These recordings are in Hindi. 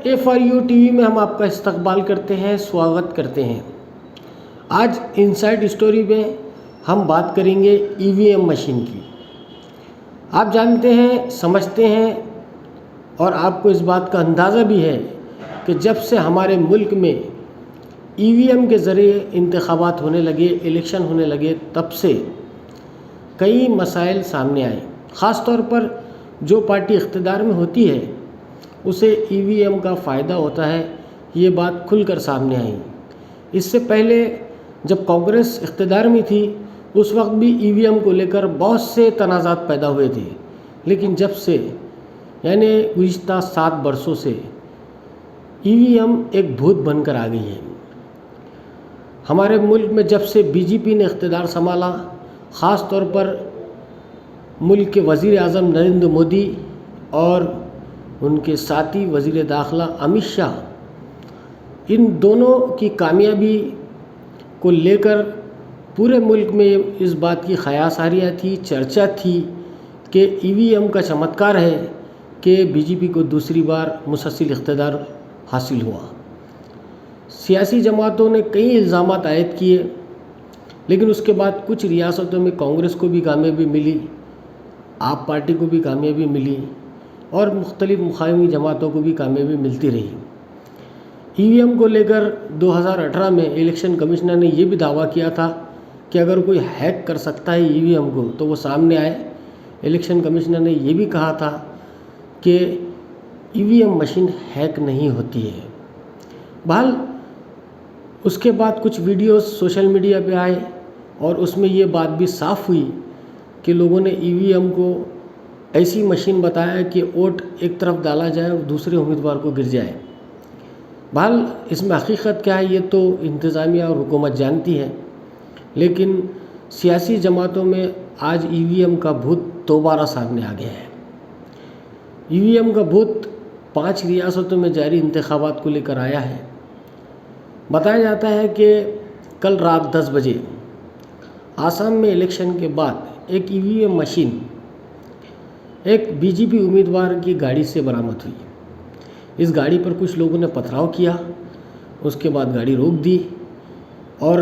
FRU टीवी में हम आपका इस्तकबाल करते हैं, स्वागत करते हैं। आज इनसाइड स्टोरी में हम बात करेंगे EVM मशीन की। आप जानते हैं, समझते हैं और आपको इस बात का अंदाज़ा भी है कि जब से हमारे मुल्क में EVM के ज़रिए इंतखाबात होने लगे, इलेक्शन होने लगे, तब से कई मसाइल सामने आए। ख़ास तौर पर जो पार्टी इख्तिदार में होती है उसे EVM का फ़ायदा होता है, ये बात खुलकर सामने आई। इससे पहले जब कांग्रेस इख्तिदार में थी उस वक्त भी EVM को लेकर बहुत से तनाज़ात पैदा हुए थे, लेकिन जब से यानी गुज़िश्ता 7 बरसों से EVM एक भूत बनकर आ गई है। हमारे मुल्क में जब से BJP ने इख्तिदार संभाला, ख़ास तौर पर मुल्क के वज़ीर आज़म नरेंद्र मोदी और उनके साथी वज़ीर दाखिला अमित शाह, इन दोनों की कामयाबी को लेकर पूरे मुल्क में इस बात की ख़यासारियाँ थी, चर्चा थी कि EVM का चमत्कार है कि BJP को दूसरी बार मुसलसल इख्तिदार हासिल हुआ। सियासी जमातों ने कई इल्ज़ामात आयद किए, लेकिन उसके बाद कुछ रियासतों में कांग्रेस को भी कामयाबी मिली, आप पार्टी को भी कामयाबी मिली और मुख्तलिफ़ मुखालिफ़ी जमातों को भी कामयाबी मिलती रही। EVM को लेकर 2018 में इलेक्शन कमिश्नर ने ये भी दावा किया था कि अगर कोई हैक कर सकता है EVM को तो वो सामने आए। इलेक्शन कमिश्नर ने ये भी कहा था कि EVM मशीन हैक नहीं होती है। बहरहाल उसके बाद कुछ वीडियोस सोशल मीडिया पे आए और उसमें ये बात भी साफ़ हुई कि लोगों ने EVM को ऐसी मशीन बताया कि वोट एक तरफ डाला जाए और दूसरे उम्मीदवार को गिर जाए। बहरहाल इसमें हकीकत क्या है ये तो इंतज़ामिया और हुकूमत जानती है, लेकिन सियासी जमातों में आज EVM का भूत दोबारा सामने आ गया है। EVM का भूत 5 रियासतों में जारी इंतखाबात को लेकर आया है। बताया जाता है कि कल रात 10 बजे आसाम में इलेक्शन के बाद एक EVM मशीन एक BJP उम्मीदवार की गाड़ी से बरामद हुई। इस गाड़ी पर कुछ लोगों ने पथराव किया, उसके बाद गाड़ी रोक दी और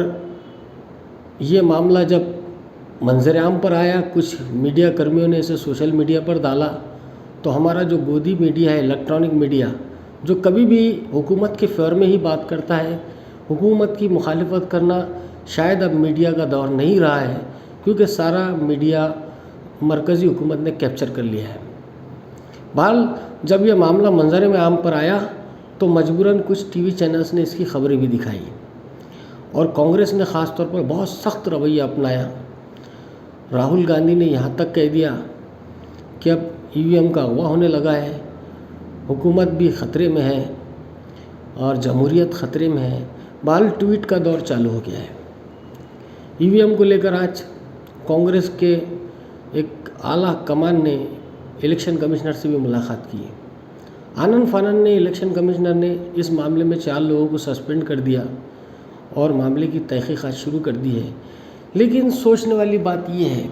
ये मामला जब मंजर आम पर आया, कुछ मीडिया कर्मियों ने इसे सोशल मीडिया पर डाला, तो हमारा जो गोदी मीडिया है, इलेक्ट्रॉनिक मीडिया, जो कभी भी हुकूमत के फेवर में ही बात करता है, हुकूमत की मुखालिफत करना शायद अब मीडिया का दौर नहीं रहा है, क्योंकि सारा मीडिया मरकज़ी हुकूमत ने कैप्चर कर लिया है। बहरहाल जब यह मामला मंजर में आम पर आया तो मजबूरन कुछ TV चैनल्स ने इसकी खबरें भी दिखाई और कांग्रेस ने ख़ास तौर पर बहुत सख्त रवैया अपनाया। राहुल गांधी ने यहाँ तक कह दिया कि अब EVM का अगवा होने लगा है, हुकूमत भी ख़तरे में है और जमहूरियत ख़तरे में है। बहरहाल ट्वीट का दौर चालू हो गया है। EVM को लेकर आज कांग्रेस के एक आला कमान ने इलेक्शन कमिश्नर से भी मुलाकात की। आनन फानन ने इलेक्शन कमिश्नर ने इस मामले में 4 लोगों को सस्पेंड कर दिया और मामले की तहकीकात शुरू कर दी है। लेकिन सोचने वाली बात यह है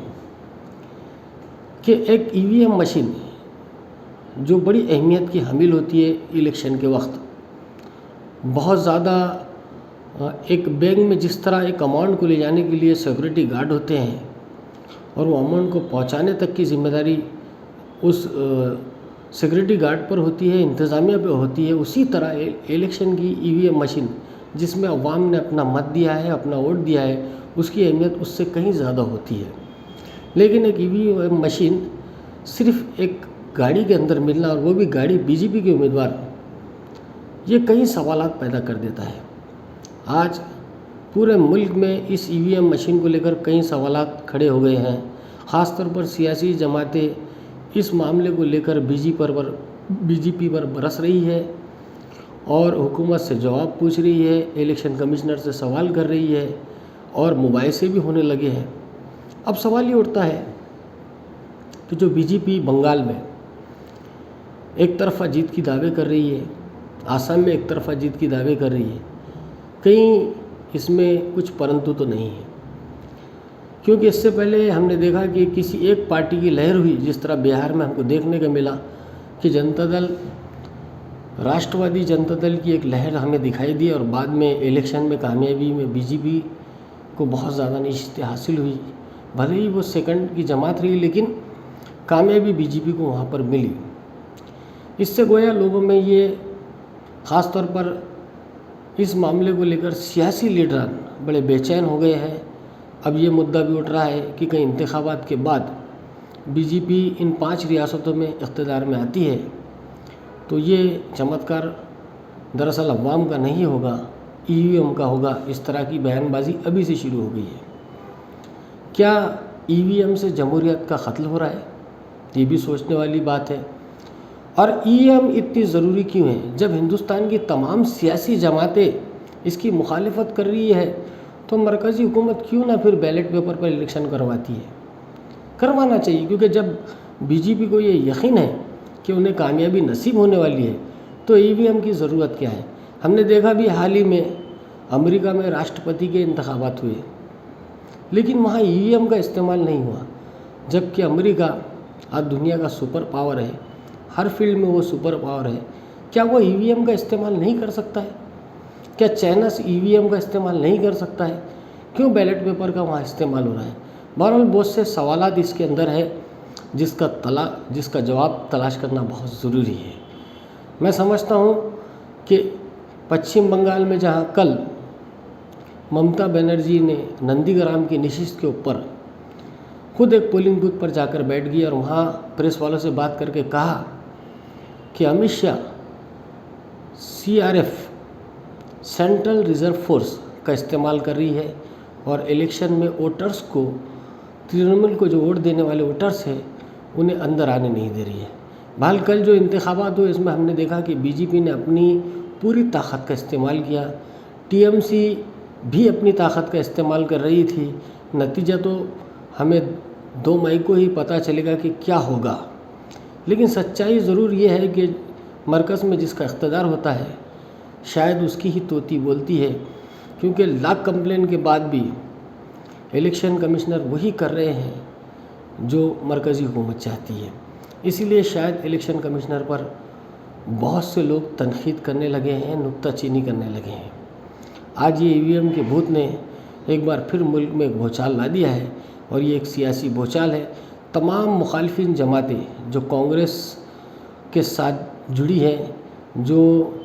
कि एक EVM मशीन जो बड़ी अहमियत की हामिल होती है इलेक्शन के वक्त, बहुत ज़्यादा एक बैंक में जिस तरह एक अमाउंट को ले जाने के लिए सिक्योरिटी गार्ड होते हैं और वो अमाउंट को पहुंचाने तक की जिम्मेदारी उस सिक्योरिटी गार्ड पर होती है, इंतज़ामिया पे होती है, उसी तरह इलेक्शन की EVM मशीन जिसमें अवाम ने अपना मत दिया है, अपना वोट दिया है, उसकी अहमियत उससे कहीं ज़्यादा होती है। लेकिन एक EVM मशीन सिर्फ़ एक गाड़ी के अंदर मिलना और वो भी गाड़ी BJP के उम्मीदवार, ये कई सवालात पैदा कर देता है। आज पूरे मुल्क में इस EVM मशीन को लेकर कई सवालात खड़े हो गए हैं। ख़ास तौर पर सियासी जमातें इस मामले को लेकर BJP पर बरस रही है और हुकूमत से जवाब पूछ रही है, इलेक्शन कमिश्नर से सवाल कर रही है और मुबाहिसे भी होने लगे हैं। अब सवाल ये उठता है कि जो BJP बंगाल में एक तरफा जीत की दावे कर रही है, आसाम में एक तरफा जीत की दावे कर रही है, कहीं इसमें कुछ परंतु तो नहीं है। क्योंकि इससे पहले हमने देखा कि किसी एक पार्टी की लहर हुई, जिस तरह बिहार में हमको देखने को मिला कि जनता दल राष्ट्रवादी जनता दल की एक लहर हमें दिखाई दी और बाद में इलेक्शन में कामयाबी में बीजेपी को बहुत ज़्यादा निश्चित हासिल हुई। भले ही वो सेकंड की जमात रही, लेकिन कामयाबी बीजेपी को वहाँ पर मिली। इससे गोया लोगों में ये ख़ास तौर पर इस मामले को लेकर सियासी लीडरान बड़े बेचैन हो गए हैं। अब ये मुद्दा भी उठ रहा है कि कहीं इंतखाबात के बाद बीजेपी इन 5 रियासतों में इक़्तिदार में आती है तो ये चमत्कार दरअसल अवाम का नहीं होगा, ईवीएम का होगा। इस तरह की बयानबाजी अभी से शुरू हो गई है। क्या ईवीएम से जमहूरियत का क़त्ल हो रहा है? ये भी सोचने वाली बात है। और ईवीएम इतनी ज़रूरी क्यों है? जब हिंदुस्तान की तमाम सियासी जमातें इसकी मुखालिफत कर रही है तो मरकज़ी हुकूमत क्यों ना फिर बैलेट पेपर पर इलेक्शन करवाती है? करवाना चाहिए, क्योंकि जब बीजेपी को ये यकीन है कि उन्हें कामयाबी नसीब होने वाली है तो ईवीएम की ज़रूरत क्या है? हमने देखा भी हाल ही में अमेरिका में राष्ट्रपति के इंतखाबात हुए, लेकिन वहाँ ईवीएम का इस्तेमाल नहीं हुआ, जबकि अमेरिका आज दुनिया का सुपर पावर है, हर फील्ड में वो सुपर पावर है। क्या वो ईवीएम का इस्तेमाल नहीं कर सकता है? क्या चाइना ईवीएम का इस्तेमाल नहीं कर सकता है? क्यों बैलेट पेपर का वहाँ इस्तेमाल हो रहा है? बहरहाल बहुत से सवालात इसके अंदर है जिसका जवाब तलाश करना बहुत ज़रूरी है। मैं समझता हूँ कि पश्चिम बंगाल में जहाँ कल ममता बनर्जी ने नंदीग्राम की नशिस्त के ऊपर खुद एक पोलिंग बूथ पर जाकर बैठ गई और वहाँ प्रेस वालों से बात करके कहा कि Amit Shah CRF central reserve force का इस्तेमाल कर रही है और इलेक्शन में वोटर्स को, तृणमूल को जो वोट देने वाले वोटर्स हैं, उन्हें अंदर आने नहीं दे रही है। बहरहाल कल जो इंतखाबात हुए इसमें हमने देखा कि बीजेपी ने अपनी पूरी ताकत का इस्तेमाल किया, TMC भी अपनी ताकत का इस्तेमाल कर रही थी। नतीजा तो हमें 2 मई को ही पता चलेगा कि क्या होगा, लेकिन सच्चाई ज़रूर ये है कि मरकज़ में जिसका इक़्तिदार होता है शायद उसकी ही तोती बोलती है, क्योंकि लाख कंप्लेन के बाद भी इलेक्शन कमिश्नर वही कर रहे हैं जो मरकज़ी हुकूमत चाहती है। इसीलिए शायद इलेक्शन कमिश्नर पर बहुत से लोग तनक़ीद करने लगे हैं, नुक्ताचीनी करने लगे हैं। आज ये ईवीएम के भूत ने एक बार फिर मुल्क में एक भूचाल ला दिया है और ये एक सियासी भूचाल है। तमाम मुखालिफिन जमातें जो कांग्रेस के साथ जुड़ी हैं, जो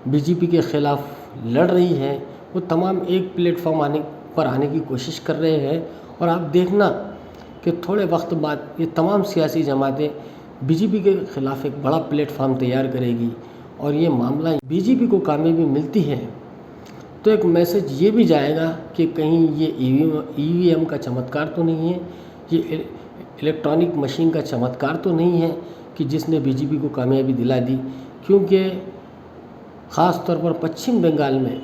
बीजेपी के ख़िलाफ़ लड़ रही हैं, वो तमाम एक प्लेटफॉर्म आने की कोशिश कर रहे हैं। और आप देखना कि थोड़े वक्त बाद ये तमाम सियासी जमातें बीजेपी के ख़िलाफ़ एक बड़ा प्लेटफॉर्म तैयार करेगी और ये मामला बीजेपी को कामयाबी मिलती है तो एक मैसेज ये भी जाएगा कि कहीं ये ईवीएम का चमत्कार तो नहीं है, ये इलेक्ट्रॉनिक मशीन का चमत्कार तो नहीं है कि जिसने बीजेपी को कामयाबी दिला दी। क्योंकि ख़ास तौर पर पश्चिम बंगाल में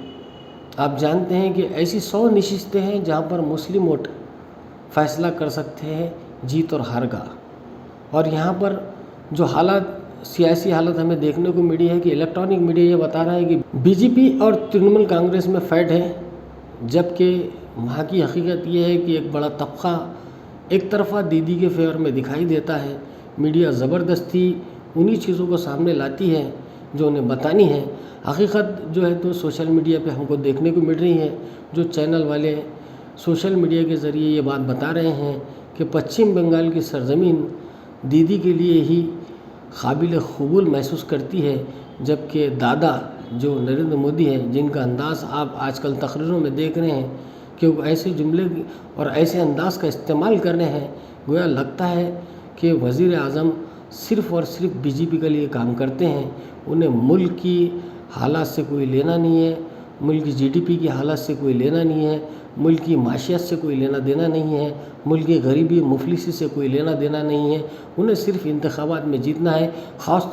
आप जानते हैं कि ऐसी 100 नशिस्तें हैं जहाँ पर मुस्लिम वोट फैसला कर सकते हैं जीत और हार का। और यहाँ पर जो सियासी हालत हमें देखने को मिली है कि इलेक्ट्रॉनिक मीडिया ये बता रहा है कि बीजेपी और तृणमूल कांग्रेस में फाइट है, जबकि वहाँ की हकीकत ये है कि एक बड़ा तबका एक तरफा दीदी के फेवर में दिखाई देता है। मीडिया ज़बरदस्ती उन्हीं चीज़ों को सामने लाती है जो उन्हें बतानी है। हकीकत जो है तो सोशल मीडिया पे हमको देखने को मिल रही है। जो चैनल वाले सोशल मीडिया के ज़रिए ये बात बता रहे हैं कि पश्चिम बंगाल की सरज़मीन दीदी के लिए ही काबिल कबूल महसूस करती है, जबकि दादा जो नरेंद्र मोदी हैं, जिनका अंदाज़ आप आजकल तकरीरों में देख रहे हैं कि वो ऐसे जुमले और ऐसे अंदाज़ का इस्तेमाल कर रहे हैं, गोया लगता है कि वज़ीर आज़म सिर्फ़ और सिर्फ बीजेपी के लिए काम करते हैं। उन्हें मुल्क की हालात से कोई लेना नहीं है, मुल्क की GDP की हालत से कोई लेना नहीं है, मुल्क की माशियत से कोई लेना देना नहीं है, मुल्क की गरीबी मुफलिसी से कोई लेना देना नहीं है। उन्हें सिर्फ इंतखाबात में जीतना है, ख़ास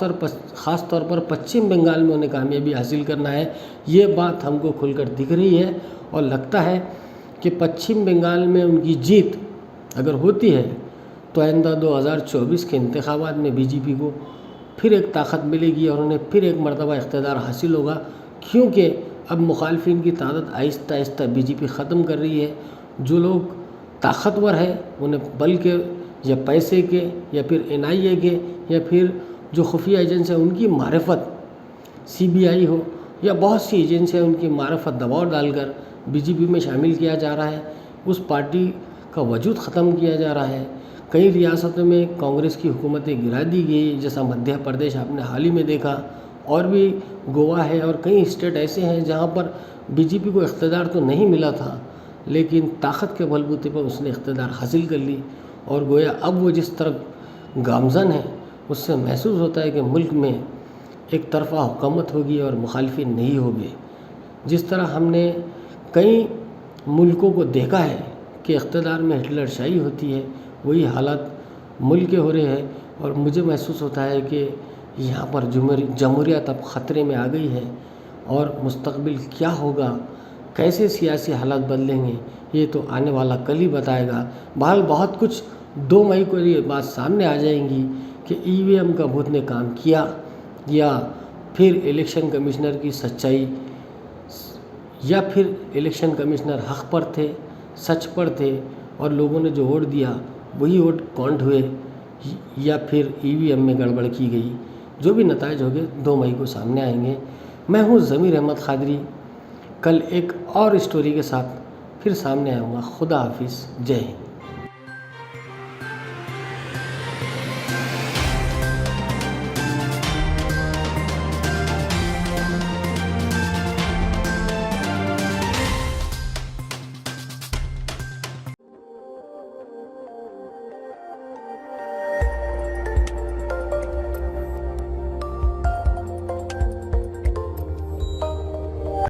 तौर पर पश्चिम बंगाल में उन्हें कामयाबी हासिल करना है। ये बात हमको खुलकर दिख रही है और लगता है कि पश्चिम बंगाल में उनकी जीत अगर होती है तो आइंदा 2024 के इंतखाबात में बीजेपी को फिर एक ताकत मिलेगी और उन्हें फिर एक मरतबा इक़्तिदार हासिल होगा, क्योंकि अब मुखालफिन की ताकत आहिस्ता आहिस्ता बीजेपी ख़त्म कर रही है। जो लोग ताकतवर हैं उन्हें बल के या पैसे के या फिर NIA के या फिर जो खुफिया एजेंसी है उनकी मारिफत सीबीआई हो या बहुत सी एजेंसियाँ उनकी मार्फत दबाव डालकर बीजेपी में शामिल किया जा रहा है। उस पार्टी का वजूद ख़त्म किया जा रहा है। कई रियासतों में कांग्रेस की हुकूमतें गिरा दी गई, जैसा मध्य प्रदेश आपने हाल ही में देखा, और भी गोवा है और कई स्टेट ऐसे हैं जहां पर बीजेपी को इख्तियार तो नहीं मिला था, लेकिन ताकत के बलबूते पर उसने इख्तियार हासिल कर ली। और गोया अब वो जिस तरफ गामजन है, उससे महसूस होता है कि मुल्क में एक तरफा हुकूमत होगी और मुखालिफिन नहीं होगी। जिस तरह हमने कई मुल्कों को देखा है कि इख्तियार में हिटलर शाही होती है, वही हालात मुल्क के हो रहे हैं। और मुझे महसूस होता है कि यहाँ पर जमहूरियत अब ख़तरे में आ गई है और मुस्तकबिल क्या होगा, कैसे सियासी हालात बदलेंगे, ये तो आने वाला कल ही बताएगा। बहरहाल बहुत कुछ 2 मई को ये बात सामने आ जाएंगी कि ईवीएम का भूत ने काम किया या फिर इलेक्शन कमिश्नर की सच्चाई, या फिर इलेक्शन कमिश्नर हक़ पर थे, सच पर थे और लोगों ने जो वोट दिया वही वोट काउंट हुए, या फिर ईवीएम में गड़बड़ की गई। जो भी नताइज होंगे 2 मई को सामने आएंगे। मैं हूँ ज़मीर अहमद क़ादरी। कल एक और स्टोरी के साथ फिर सामने आऊँगा। खुदा हाफिज़। जय हिंद।